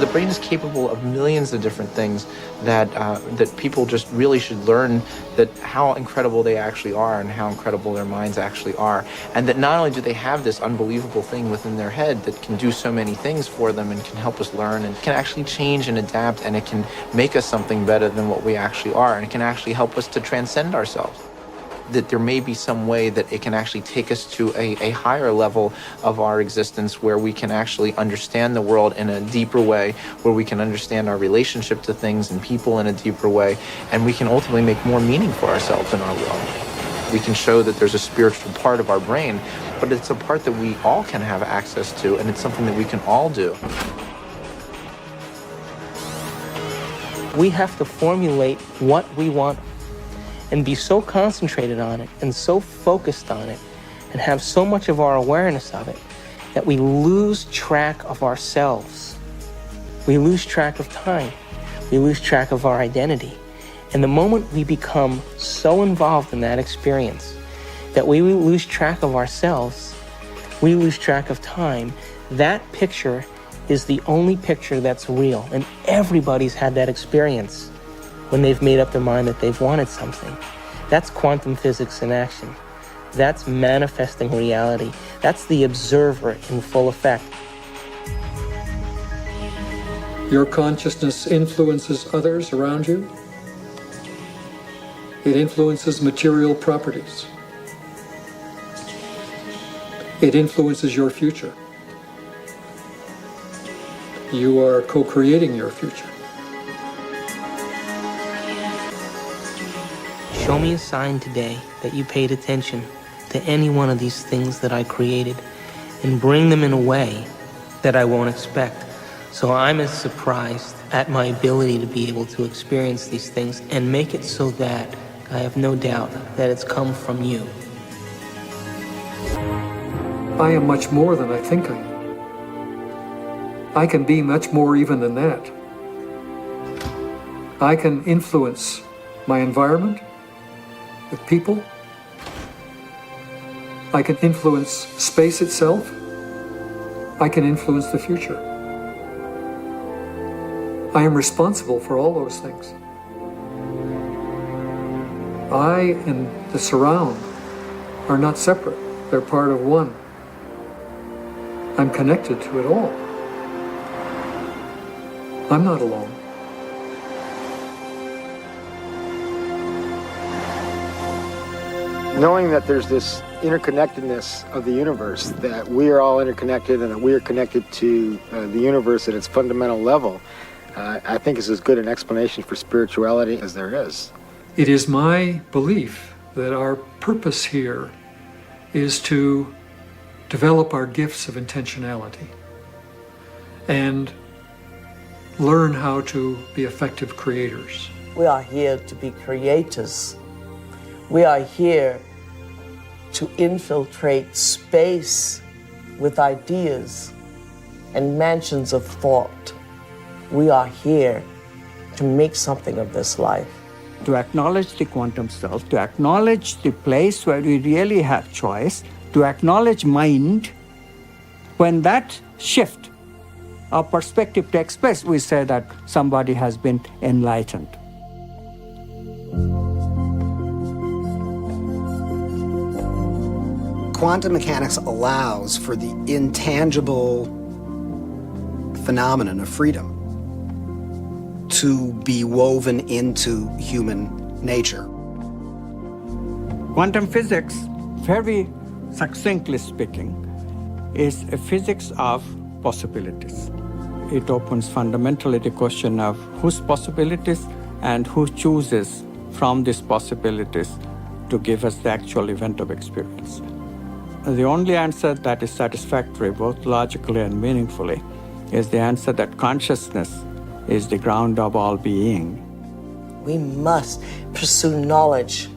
the brain is capable of millions of different things that people just really should learn, that how incredible they actually are and how incredible their minds actually are. And that not only do they have this unbelievable thing within their head that can do so many things for them and can help us learn and can actually change and adapt, and it can make us something better than what we actually are, and it can actually help us to transcend ourselves. That there may be some way that it can actually take us to a higher level of our existence, where we can actually understand the world in a deeper way, where we can understand our relationship to things and people in a deeper way, and we can ultimately make more meaning for ourselves in our world. We can show that there's a spiritual part of our brain, but it's a part that we all can have access to, and it's something that we can all do. We have to formulate what we want and be so concentrated on it and so focused on it and have so much of our awareness of it that we lose track of ourselves. We lose track of time. We lose track of our identity. And the moment we become so involved in that experience that we lose track of ourselves, we lose track of time, that picture is the only picture that's real. And everybody's had that experience when they've made up their mind that they've wanted something. That's quantum physics in action. That's manifesting reality. That's the observer in full effect. Your consciousness influences others around you. It influences material properties. It influences your future. You are co-creating your future. Show me a sign today that you paid attention to any one of these things that I created, and bring them in a way that I won't expect. So I'm as surprised at my ability to be able to experience these things and make it so that I have no doubt that it's come from you. I am much more than I think I am. I can be much more even than that. I can influence my environment with people. I can influence space itself. I can influence the future. I am responsible for all those things. I and the surround are not separate. They're part of one. I'm connected to it all. I'm not alone. Knowing that there's this interconnectedness of the universe, that we are all interconnected and that we are connected to the universe at its fundamental level, I think is as good an explanation for spirituality as there is. It is my belief that our purpose here is to develop our gifts of intentionality and learn how to be effective creators. We are here to be creators. We are here to infiltrate space with ideas and mansions of thought. We are here to make something of this life. To acknowledge the quantum self, to acknowledge the place where we really have choice, to acknowledge mind. When that shift, our perspective takes place, we say that somebody has been enlightened. Quantum mechanics allows for the intangible phenomenon of freedom to be woven into human nature. Quantum physics, very succinctly speaking, is a physics of possibilities. It opens fundamentally the question of whose possibilities and who chooses from these possibilities to give us the actual event of experience. The only answer that is satisfactory, both logically and meaningfully, is the answer that consciousness is the ground of all being. We must pursue knowledge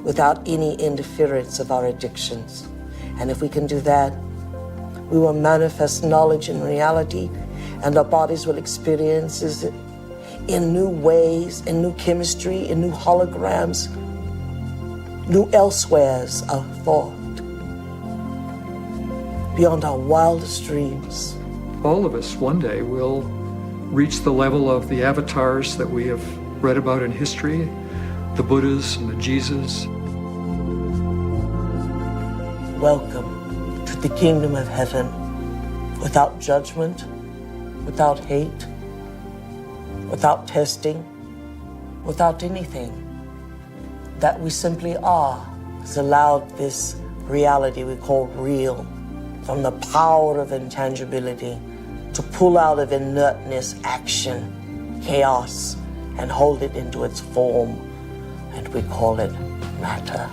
without any interference of our addictions. And if we can do that, we will manifest knowledge in reality, and our bodies will experience it in new ways, in new chemistry, in new holograms, new elsewheres of thought, beyond our wildest dreams. all of us one day will reach the level of the avatars that we have read about in history, the Buddhas and the Jesus. Welcome to the kingdom of heaven, without judgment, without hate, without testing, without anything. That we simply are has allowed this reality we call real, from the power of intangibility, to pull out of inertness action, chaos, and hold it into its form, and we call it matter.